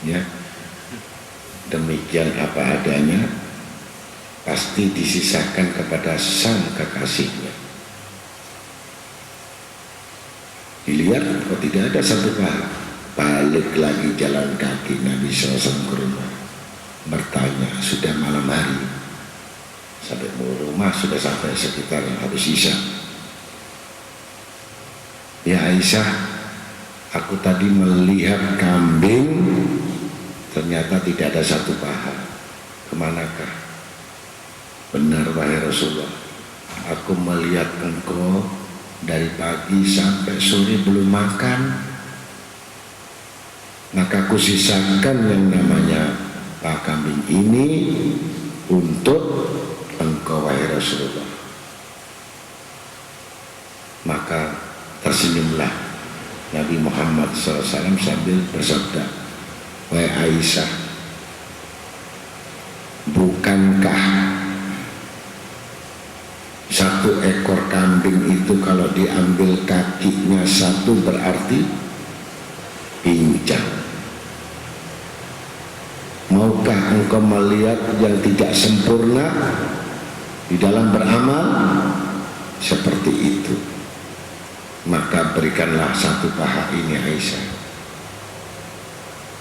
ya. Demikian apa adanya, pasti disisakan kepada sang kekasihnya. Dilihat kok tidak ada satu paha. Balik lagi jalan kaki Nabi SAW ke rumah, bertanya, sudah malam hari. Sampai rumah sudah sampai sekitar habis isya. Ya Aisyah, aku tadi melihat kambing, ternyata tidak ada satu paha. Kemanakah? Benar wahai Rasulullah, aku melihat engkau dari pagi sampai sore belum makan, maka aku sisakan yang namanya paha kambing ini untuk engkau wahai Rasulullah. Maka tersenyumlah Nabi Muhammad SAW sambil bersabda, wahai Aisyah, bukankah satu ekor kambing itu kalau diambil kakinya satu berarti pincang? Maukah engkau melihat yang tidak sempurna di dalam beramal? Seperti itu. Maka berikanlah satu paha ini Aisyah.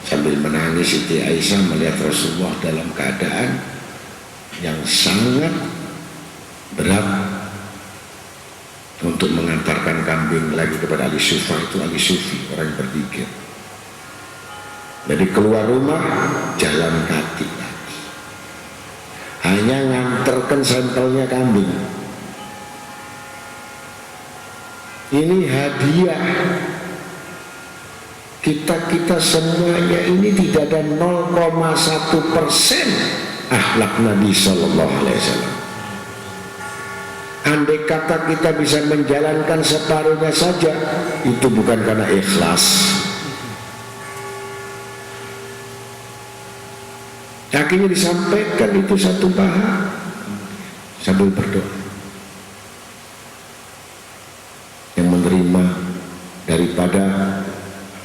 Sambil menangis Siti Aisyah melihat Rasulullah dalam keadaan yang sangat berat untuk mengantarkan kambing lagi kepada ahli sufa. Itu ahli sufi, orang yang berpikir. Jadi keluar rumah jalan kaki lagi, hanya nganterkan sampelnya kambing. Ini hadiah kita semuanya. Ini tidak ada 0,1% akhlak Nabi Sallallahu Alaihi Wasallam. Andai kata kita bisa menjalankan separuhnya saja, itu bukan karena ikhlas. Akhirnya disampaikan itu satu paha sambil berdoa. Yang menerima daripada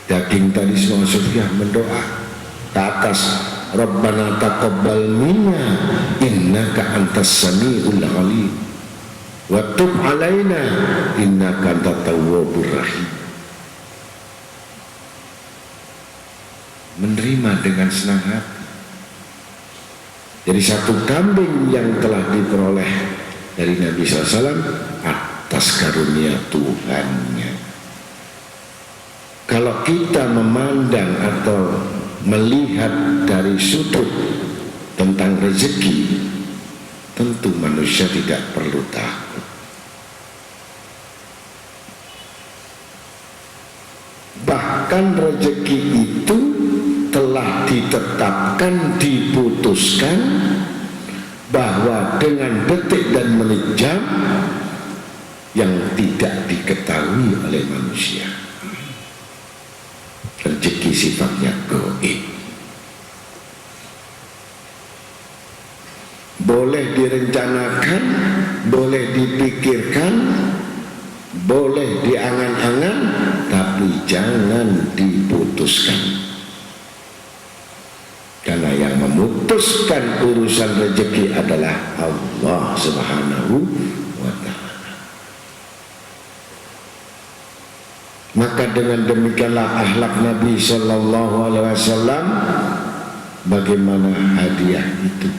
daging tadi semua Sufyan mendoa ke atas, Rabbana taqabbal minna innaka antas samiul alim wa tub alaina innaka antat tawwabur rahim. Menerima dengan senang hati. Jadi satu kambing yang telah diperoleh dari Nabi SAW atas karunia Tuhannya. Kalau kita memandang atau melihat dari sudut tentang rezeki, tentu manusia tidak perlu takut. Bahkan rezeki itu telah ditetapkan, diputuskan bahwa dengan detik dan menit jam yang tidak diketahui oleh manusia. Rezeki sifatnya gaib. Boleh direncanakan, boleh dipikirkan, boleh diangan-angan, tapi jangan diputuskan. Karena yang memutuskan urusan rezeki adalah Allah Subhanahu wa ta'ala. Maka dengan demikianlah akhlak Nabi Sallallahu Alaihi Wasallam. Bagaimana hadiah itu?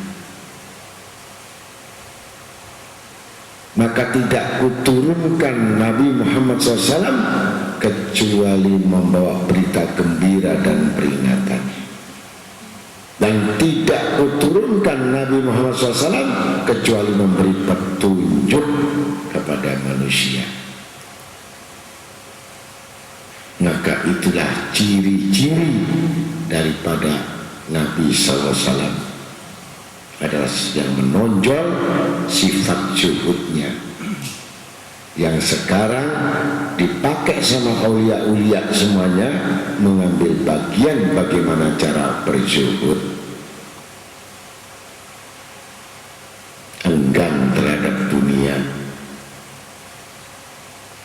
Maka tidak kuturunkan Nabi Muhammad SAW kecuali membawa berita gembira dan peringatan. Dan tidak kuturunkan Nabi Muhammad SAW kecuali memberi petunjuk kepada manusia. Maka itulah ciri-ciri daripada Nabi SAW, adalah yang menonjol sifat zuhudnya, yang sekarang dipakai sama aulia-aulia semuanya, mengambil bagian bagaimana cara berzuhud. Enggan terhadap dunia,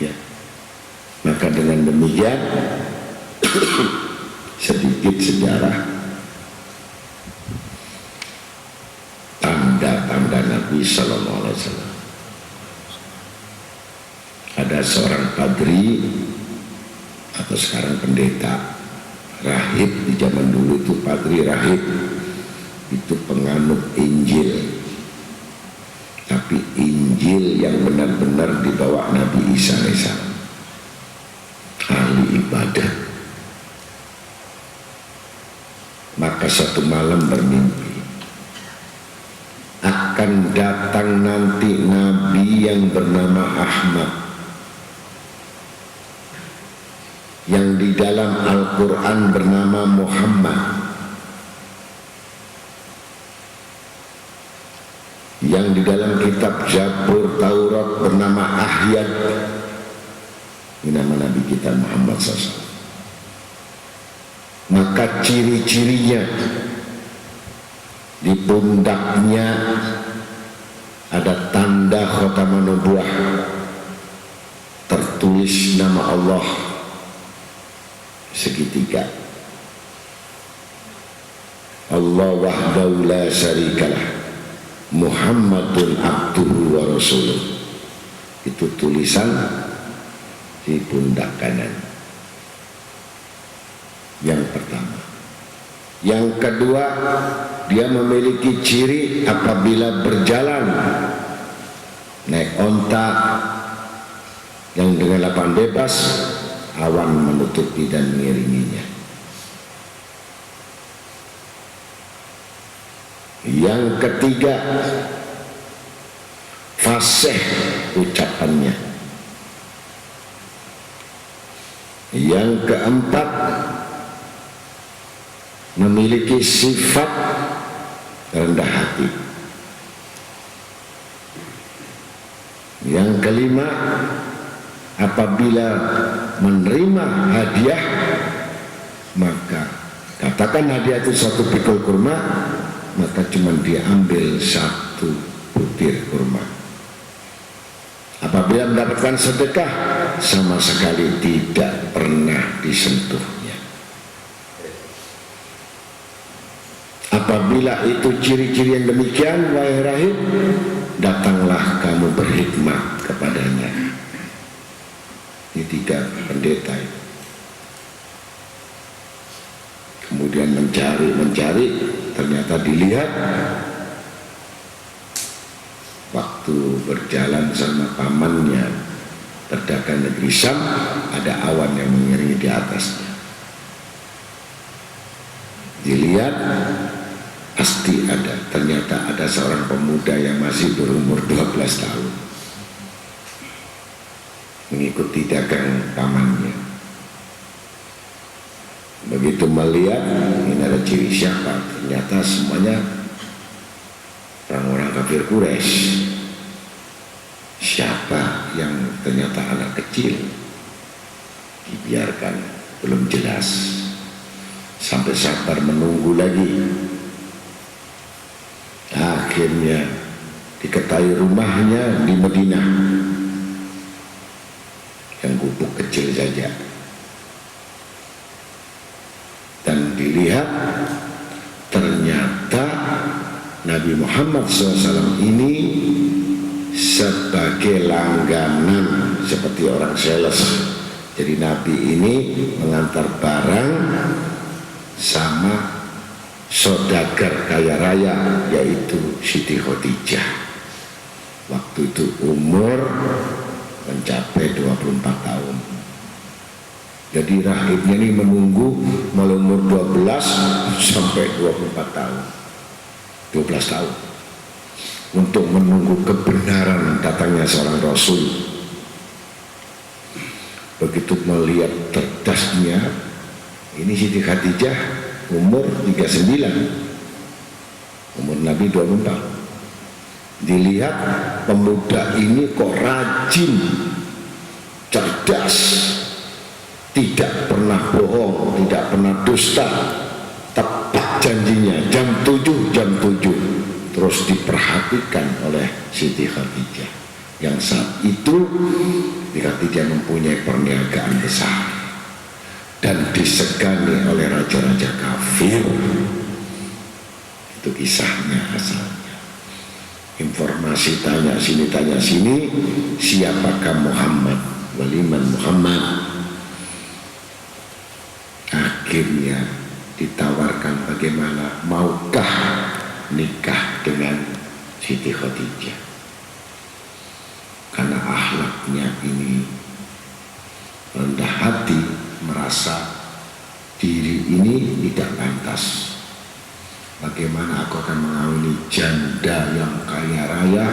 ya. Maka dengan demikian sedikit sejarah Nabi Sallallahu Alaihi Wasallam. Ada seorang padri atau sekarang pendeta, rahib di zaman dulu itu padri rahib, itu penganut Injil, tapi Injil yang benar-benar dibawa Nabi Isa alaihissalam, ahli ibadah. Maka satu malam bermimpi akan datang nanti Nabi yang bernama Ahmad, yang di dalam Al-Quran bernama Muhammad, yang di dalam kitab Zabur Taurat bernama Ahyad. Ini nama Nabi kita Muhammad SAW. Maka ciri-cirinya, di pundaknya ada tanda khataman nubuwah, tertulis nama Allah segitiga. Allah wahdahu la syarikalah, Muhammadun abduhu wa rasuluh. Itu tulisan di pundak kanan. Yang pertama. Yang kedua, dia memiliki ciri apabila berjalan naik onta yang dengan lapangan bebas, awan menutupi dan mengiringinya. Yang ketiga, fasih ucapannya. Yang keempat, memiliki sifat rendah hati. Yang kelima, apabila menerima hadiah, maka katakan hadiah itu satu pikul kurma, maka cuma diambil satu butir kurma. Apabila mendapatkan sedekah, sama sekali tidak pernah disentuhnya. Apabila itu ciri-ciri yang demikian, wahai rahib, datanglah kamu berkhidmat kepadanya. Ini tiga pendeta itu. Kemudian mencari, ternyata dilihat waktu berjalan sama pamannya berdagang negeri Syam, ada awan yang mengiringi di atasnya. Dilihat, pasti ada. Ternyata ada seorang pemuda yang masih berumur 12 tahun mengikuti dagang pamannya. Begitu melihat, ini ada ciri siapa, ternyata semuanya orang-orang kafir Quraisy. Siapa yang ternyata anak kecil, dibiarkan, belum jelas. Sampai sabar menunggu lagi. Akhirnya diketahui rumahnya di Madinah, yang gubuk kecil saja. Dan dilihat ternyata Nabi Muhammad SAW ini sebagai langganan, seperti orang sales. Jadi Nabi ini mengantar barang sama saudagar kaya raya, yaitu Siti Khadijah. Waktu itu umur mencapai 24 tahun. Jadi rahibnya ini menunggu mulai umur 12 sampai 24 tahun, 12 tahun, untuk menunggu kebenaran datangnya seorang Rasul. Begitu melihat cerdasnya, ini Siti Khadijah umur 39, umur Nabi 24. Dilihat pemuda ini kok rajin, cerdas, tidak pernah bohong, tidak pernah dusta, tepat janjinya, jam 7 terus diperhatikan oleh Siti Khadijah, yang saat itu Siti Khadijah mempunyai perniagaan besar dan disegani oleh raja-raja kafir. Itu kisahnya asalnya. informasi tanya sini, siapakah Muhammad, waliman Muhammad. Akhirnya ditawarkan bagaimana maukah nikah dengan Siti Khadijah, karena akhlaknya ini rendah hati, merasa diri ini tidak pantas. Bagaimana aku akan mengawini janda yang kaya raya,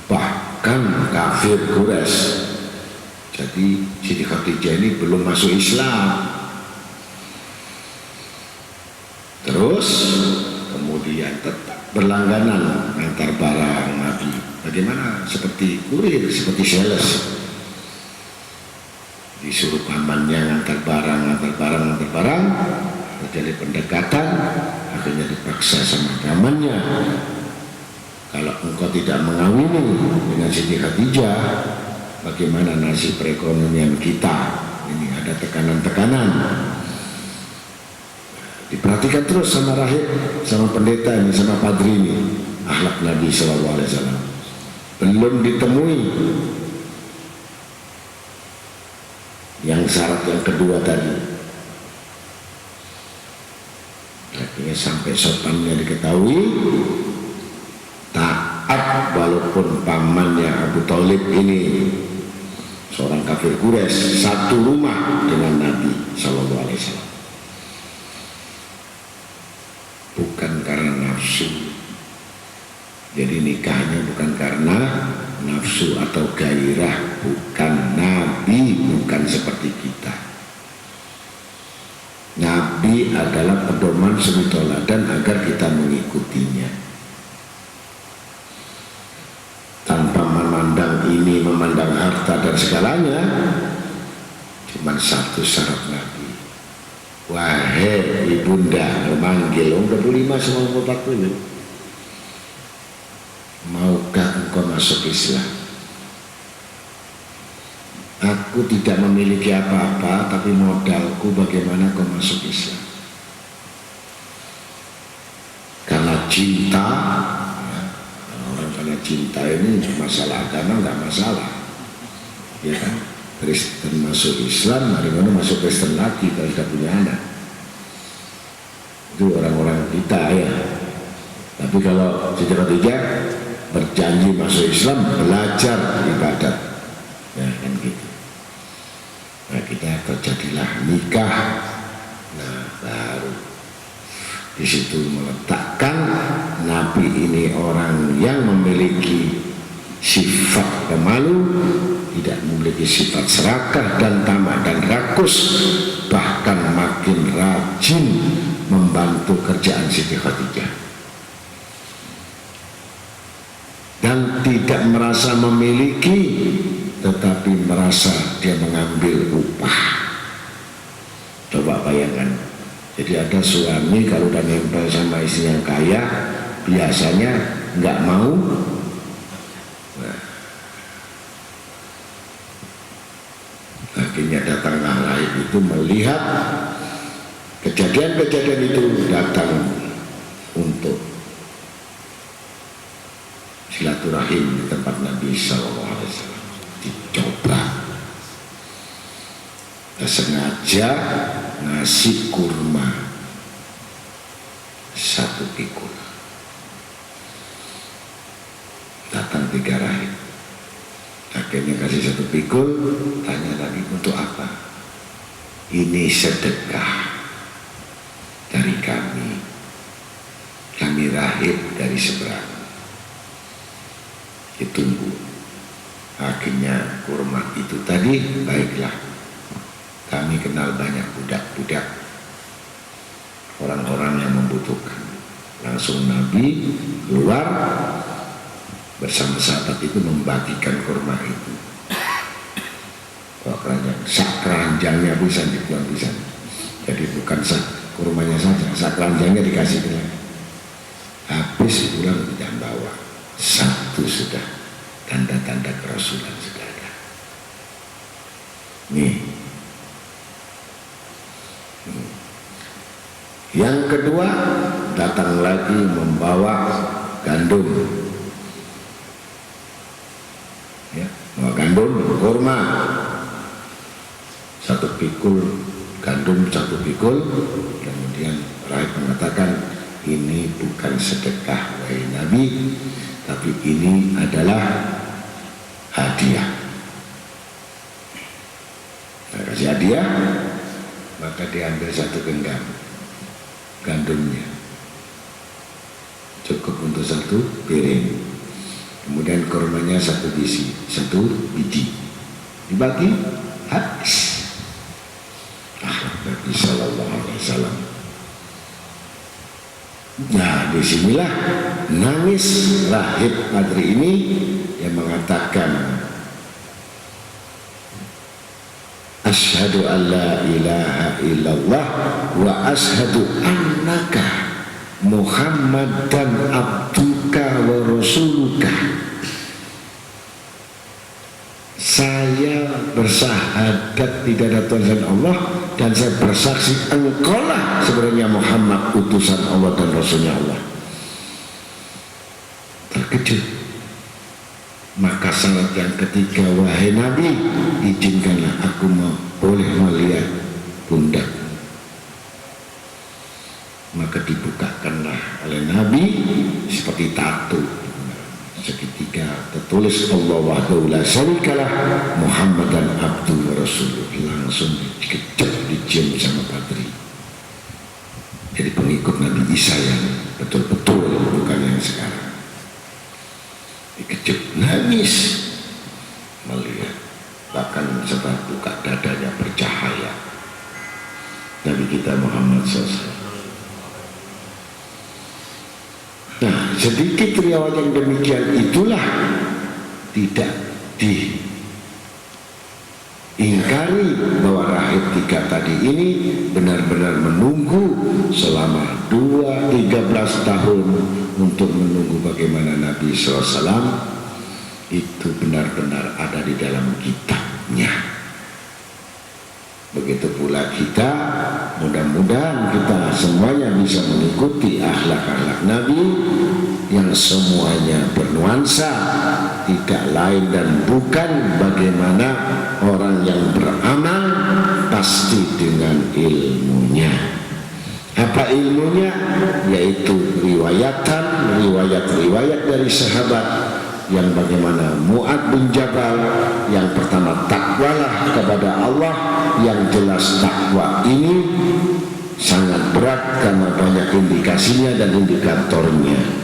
bahkan kafir Quraisy. Jadi Siti Khadijah ini belum masuk Islam. Terus kemudian tetap berlangganan antar barang Nabi. Bagaimana? Seperti kurir, seperti sales. Disuruh pamannya ngantar barang, terjadi pendekatan, akhirnya dipaksa sama pamannya. Kalau engkau tidak mengawini dengan Siti Khadijah, bagaimana nasib perekonomian kita? Ini ada tekanan-tekanan. Diperhatikan terus sama rahib, sama pendeta ini, sama padri ini, akhlak Nabi SAW. Belum ditemui yang syarat yang kedua tadi. Akhirnya sampai sopannya diketahui, taat walaupun pamannya Abu Thalib ini seorang kafir Quraisy, satu rumah dengan Nabi SAW. Bukan karena nafsu. Jadi nikahnya bukan karena nafsu atau gairah, bukan. Nabi bukan seperti kita. Nabi adalah pedoman suri teladan agar kita mengikutinya, tanpa memandang ini, memandang harta dan segalanya. Cuman satu syarat Nabi, wahai ibunda, memanggil 25 sama 40, maukah engkau masuk Islam? Aku tidak memiliki apa-apa, tapi modalku bagaimana kau masuk Islam. Karena cinta, ya, orang karena cinta ini masalah agama nggak masalah, ya kan? Kristen masuk Islam, hari mana masuk Kristen lagi kalau sudah punya anak. Itu orang-orang kita ya. Tapi kalau Siti Khadijah berjanji masuk Islam, belajar ibadat, ya kan gitu. Nah kita terjadilah nikah. Nah baru di situ meletakkan Nabi ini orang yang memiliki sifat pemalu, tidak memiliki sifat serakah dan tamak dan rakus, bahkan makin rajin membantu kerjaan Siti Khadijah, dan tidak merasa memiliki, tetapi merasa dia mengambil upah. Coba bayangkan, jadi ada suami kalau udah nempel sama istri yang kaya, biasanya nggak mau. Nah, akhirnya datanglah rahib itu melihat kejadian-kejadian itu, datang untuk silaturahim di tempat Nabi SAW. Dicoba, sengaja ngasih kurma 1 pikul. Datang 3 rahib, akhirnya kasih 1 pikul. Tanya lagi, untuk apa? Ini sedekah dari kami rahib dari seberang. Ditunggu. Akhirnya kurma itu tadi, baiklah, kami kenal banyak budak-budak, orang-orang yang membutuhkan. Langsung Nabi keluar bersama sahabat itu membagikan kurma itu. Keranjang, sak keranjangnya bisa dibuang bisa. Jadi bukan sak kurmanya saja, sak keranjangnya dikasih lagi. Habis pulang tidak bawa, satu sudah. Tanda-tanda kerasulan sudah ada. Nih. Yang kedua, datang lagi membawa gandum gandum, kurma, 1 pikul gandum, 1 pikul. Kemudian rahib mengatakan, ini bukan sedekah wahai Nabi, tapi ini adalah hadiah. Nah, kasih hadiah, maka diambil 1 genggam gandumnya, cukup untuk 1 piring. Kemudian kurmanya 1 biji, dibagi habis. Nabi Sallallahu Alaihi Wasallam. Nah, disinilah nangis rahib Badri ini yang mengatakan, asyhadu an la ilaha illallah wa asyhadu annaka Muhammadan abduka wa rasuluka. Saya bersahadat tidak ada Tuhan selain Allah, dan saya bersaksi engkaulah sebenarnya Muhammad utusan Allah dan Rasulnya Allah. Terkejut. Maka syarat yang ketiga, wahai Nabi, izinkanlah aku boleh melihat pundak. Maka dibukakanlah oleh Nabi seperti tato, segitiga tertulis Allah wahdahu la syarikalah Muhammadan abduhu wa rasuluh. Langsung dikejut, dicium sama Badri. Jadi pengikut Nabi Isa yang betul-betul, bukan yang sekarang. Dikejut, nangis melihat, bahkan setelah buka dadanya bercahaya Nabi kita Muhammad SAW. Nah, sedikit riwayat yang demikian itulah tidak diingkari bahwa rahib 3 tadi ini benar-benar menunggu selama 13 tahun untuk menunggu bagaimana Nabi SAW itu benar-benar ada di dalam kitabnya. Begitu pula kita, mudah-mudahan kita semuanya bisa mengikuti akhlak-akhlak Nabi yang semuanya bernuansa tidak lain dan bukan bagaimana orang yang beramal pasti dengan ilmunya. Apa ilmunya? Yaitu riwayat-riwayat dari sahabat yang bagaimana Mu'ad bin Jabal yang pertama takwalah kepada Allah, yang jelas takwa ini sangat berat karena banyak indikasinya dan indikatornya.